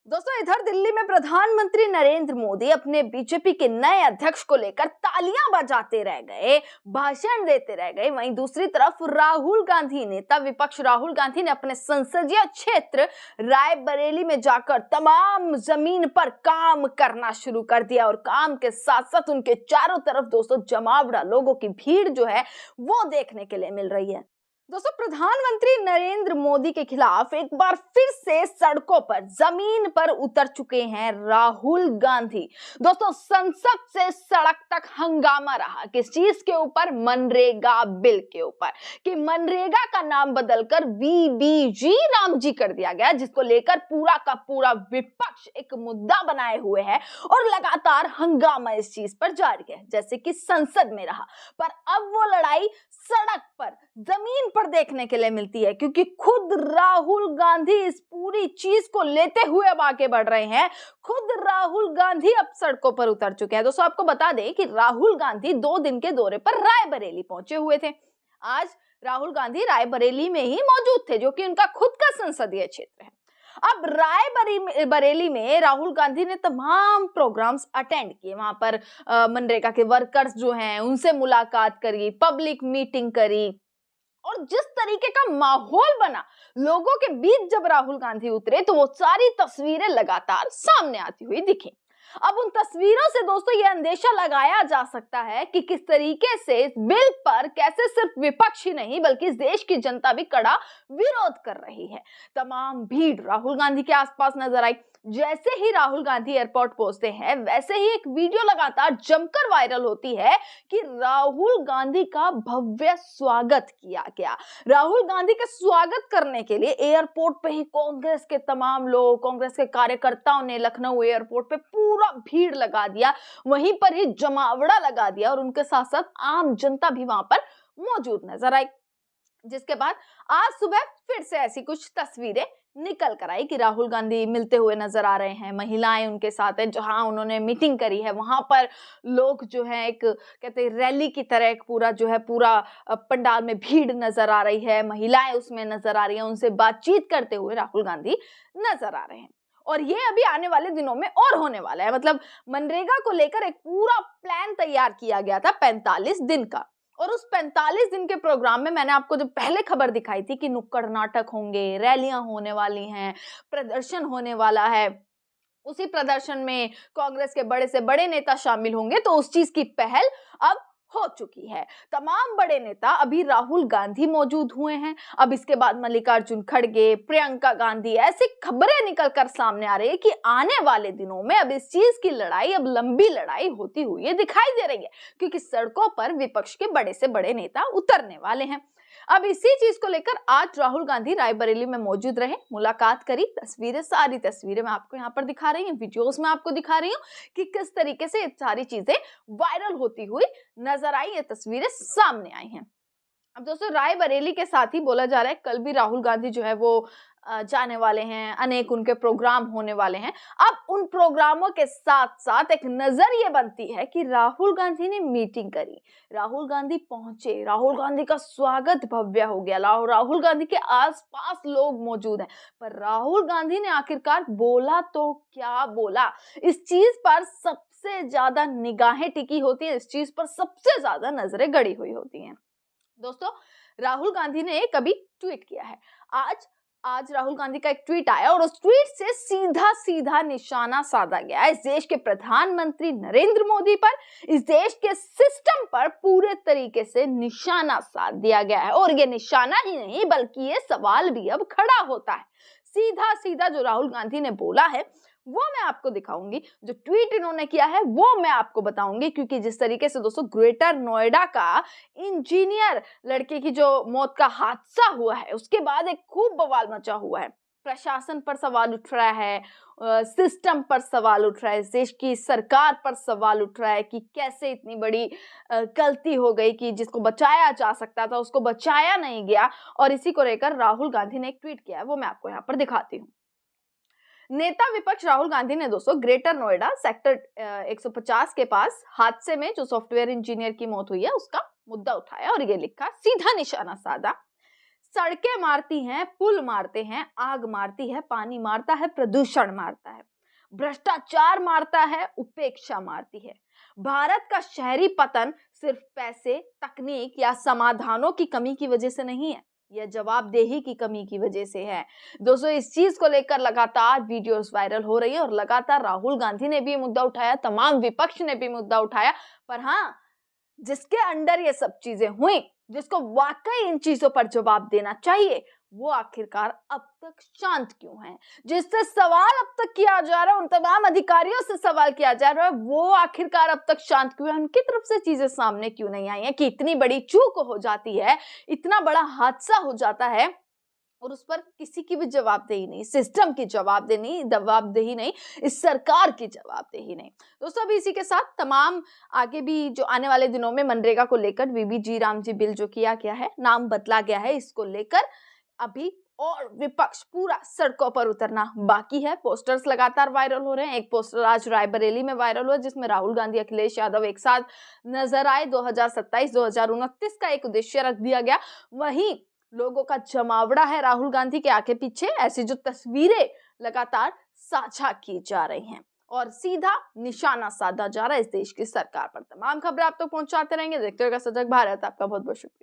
दोस्तों, इधर दिल्ली में प्रधानमंत्री नरेंद्र मोदी अपने बीजेपी के नए अध्यक्ष को लेकर तालियां बजाते रह गए, भाषण देते रह गए। वहीं दूसरी तरफ राहुल गांधी, नेता विपक्ष राहुल गांधी ने अपने संसदीय क्षेत्र रायबरेली में जाकर तमाम जमीन पर काम करना शुरू कर दिया और काम के साथ साथ उनके चारों तरफ दोस्तों जमावड़ा लोगों की भीड़ जो है वो देखने के लिए मिल रही है। दोस्तों, प्रधानमंत्री नरेंद्र मोदी के खिलाफ एक बार फिर से सड़कों पर, जमीन पर उतर चुके हैं राहुल गांधी। दोस्तों, संसद से सड़क तक हंगामा रहा। किस चीज के ऊपर? मनरेगा बिल के ऊपर, कि मनरेगा का नाम बदलकर वीबीजी रामजी कर दिया गया, जिसको लेकर पूरा का पूरा विपक्ष एक मुद्दा बनाए हुए है और लगातार हंगामा इस चीज पर जारी है, जैसे कि संसद में रहा। पर अब वो लड़ाई सड़क पर, जमीन पर देखने के लिए मिलती है, क्योंकि खुद राहुल गांधी इस पूरी चीज को लेते हुए अब आगे बढ़ रहे हैं। खुद राहुल गांधी अब सड़कों पर उतर चुके हैं। दोस्तों, आपको बता दें कि राहुल गांधी 2 दिन के दौरे पर रायबरेली पहुंचे हुए थे। आज राहुल गांधी रायबरेली में ही मौजूद थे, जो कि उनका खुद का संसदीय क्षेत्र है। अब रायबरेली में राहुल गांधी ने तमाम प्रोग्राम्स अटेंड किए। वहां पर मनरेगा के वर्कर्स जो हैं उनसे मुलाकात करी, पब्लिक मीटिंग करी, और जिस तरीके का माहौल बना लोगों के बीच जब राहुल गांधी उतरे, तो वो सारी तस्वीरें लगातार सामने आती हुई दिखी। अब उन तस्वीरों से दोस्तों ये अंदेशा लगाया जा सकता है कि किस तरीके से इस बिल पर कैसे सिर्फ विपक्ष ही नहीं बल्कि इस देश की जनता भी कड़ा विरोध कर रही है। तमाम भीड़ राहुल गांधी के आसपास नजर आई। जैसे ही राहुल गांधी एयरपोर्ट पहुंचते हैं, वैसे ही एक वीडियो लगातार जमकर वायरल होती है कि राहुल गांधी का भव्य स्वागत किया गया। राहुल गांधी का स्वागत करने के लिए एयरपोर्ट पे ही कांग्रेस के तमाम लोग, कांग्रेस के कार्यकर्ताओं ने लखनऊ एयरपोर्ट पे पूरा भीड़ लगा दिया, वहीं पर ही जमावड़ा लगा दिया और उनके साथ साथ आम जनता भी वहां पर मौजूद नजर आई। जिसके बाद आज सुबह फिर से ऐसी कुछ तस्वीरें निकल कर आई कि राहुल गांधी मिलते हुए नजर आ रहे हैं, महिलाएं उनके साथ हैं। जहां उन्होंने मीटिंग करी है वहां पर लोग जो है एक कहते हैं रैली की तरह एक पूरा पंडाल में भीड़ नजर आ रही है, महिलाएं उसमें नजर आ रही हैं, उनसे बातचीत करते हुए राहुल गांधी नजर आ रहे हैं। और ये अभी आने वाले दिनों में और होने वाला है। मतलब मनरेगा को लेकर एक पूरा प्लान तैयार किया गया था 45 दिन का, और उस 45 दिन के प्रोग्राम में मैंने आपको जो पहले खबर दिखाई थी कि नुक्कड़ नाटक होंगे, रैलियां होने वाली हैं, प्रदर्शन होने वाला है, उसी प्रदर्शन में कांग्रेस के बड़े से बड़े नेता शामिल होंगे, तो उस चीज की पहल अब हो चुकी है। तमाम बड़े नेता अभी राहुल गांधी मौजूद हुए हैं। अब इसके बाद मल्लिकार्जुन खड़गे, प्रियंका गांधी, ऐसी खबरें निकलकर सामने आ रही है कि आने वाले दिनों में अब इस चीज की लड़ाई, अब लंबी लड़ाई होती हुई दिखाई दे रही है, क्योंकि सड़कों पर विपक्ष के बड़े से बड़े नेता उतरने वाले हैं। अब इसी चीज को लेकर आज राहुल गांधी रायबरेली में मौजूद रहे, मुलाकात करी। सारी तस्वीरें मैं आपको यहाँ पर दिखा रही हूँ, वीडियोस में आपको दिखा रही हूँ कि किस तरीके से ये सारी चीजें वायरल होती हुई नजर आई, ये तस्वीरें सामने आई हैं। अब दोस्तों, रायबरेली के साथ ही बोला जा रहा है कल भी राहुल गांधी जो है वो जाने वाले हैं, अनेक उनके प्रोग्राम होने वाले हैं। अब उन प्रोग्रामों के साथ साथ एक नजर ये बनती है कि राहुल गांधी ने मीटिंग करी, राहुल गांधी पहुंचे, राहुल गांधी का स्वागत भव्य हो गया, राहुल गांधी के आसपास लोग मौजूद हैं, पर राहुल गांधी ने आखिरकार बोला तो क्या बोला? इस चीज पर सबसे ज्यादा निगाहें टिकी होती है, इस चीज पर सबसे ज्यादा नजरें गड़ी हुई होती हैं। दोस्तों, राहुल गांधी ने कभी ट्वीट किया है। आज राहुल गांधी का एक ट्वीट आया और उस ट्वीट से सीधा सीधा निशाना साधा गया इस देश के प्रधानमंत्री नरेंद्र मोदी पर, इस देश के सिस्टम पर पूरे तरीके से निशाना साध दिया गया है। और ये निशाना ही नहीं बल्कि ये सवाल भी अब खड़ा होता है। सीधा सीधा जो राहुल गांधी ने बोला है वो मैं आपको दिखाऊंगी, जो ट्वीट इन्होंने किया है वो मैं आपको बताऊंगी, क्योंकि जिस तरीके से दोस्तों ग्रेटर नोएडा का इंजीनियर लड़के की जो मौत का हादसा हुआ है, उसके बाद एक खूब बवाल मचा हुआ है। प्रशासन पर सवाल उठ रहा है, सिस्टम पर सवाल उठ रहा है, देश की सरकार पर सवाल उठ रहा है कि कैसे इतनी बड़ी गलती हो गई कि जिसको बचाया जा सकता था उसको बचाया नहीं गया। और इसी को लेकर राहुल गांधी ने एक ट्वीट किया है, वो मैं आपको यहाँ पर दिखाती हूँ। नेता विपक्ष राहुल गांधी ने दोस्तों ग्रेटर नोएडा सेक्टर 150 के पास हादसे में जो सॉफ्टवेयर इंजीनियर की मौत हुई है उसका मुद्दा उठाया और ये लिखा, सीधा निशाना साधा, सड़कें मारती हैं, पुल मारते हैं, आग मारती है, पानी मारता है, प्रदूषण मारता है, भ्रष्टाचार मारता है, उपेक्षा मारती है। भारत का शहरी पतन सिर्फ पैसे, तकनीक या समाधानों की कमी की वजह से नहीं है, यह जवाबदेही की कमी की वजह से है। दोस्तों, इस चीज को लेकर लगातार वीडियोस वायरल हो रही है और लगातार राहुल गांधी ने भी ये मुद्दा उठाया, तमाम विपक्ष ने भी मुद्दा उठाया। पर हाँ, जिसके अंडर ये सब चीजें हुई, जिसको वाकई इन चीजों पर जवाब देना चाहिए, वो आखिरकार अब तक शांत क्यों है? जिससे सवाल अब तक किया जा रहा है, उन तमाम अधिकारियों से सवाल किया जा रहा है, वो आखिरकार अब तक शांत क्यों है? उनकी तरफ से चीजें सामने क्यों नहीं आई हैं कि इतनी बड़ी चूक हो जाती है, इतना बड़ा हादसा हो जाता है और उस पर किसी की भी जवाबदेही नहीं, सिस्टम की जवाबदेही नहीं, इस सरकार की जवाबदेही नहीं। दोस्तों, अभी इसी के साथ तमाम आगे भी जो आने वाले दिनों में मनरेगा को लेकर वीबीजी रामजी बिल जो किया गया है, नाम बदला गया है, इसको लेकर अभी और विपक्ष पूरा सड़कों पर उतरना बाकी है। पोस्टर्स लगातार वायरल हो रहे हैं। एक पोस्टर आज रायबरेली में वायरल हुआ जिसमें राहुल गांधी, अखिलेश यादव एक साथ नजर आए। 2027-2029 का एक उद्देश्य रख दिया गया। वहीं लोगों का जमावड़ा है राहुल गांधी के आगे पीछे। ऐसी जो तस्वीरें लगातार साझा की जा रही हैं और सीधा निशाना साधा जा रहा है इस देश की सरकार पर। तमाम खबरें आप तक पहुंचाते रहेंगे। देखते रहिएगा सजग भारत। आपका बहुत बहुत शुक्रिया।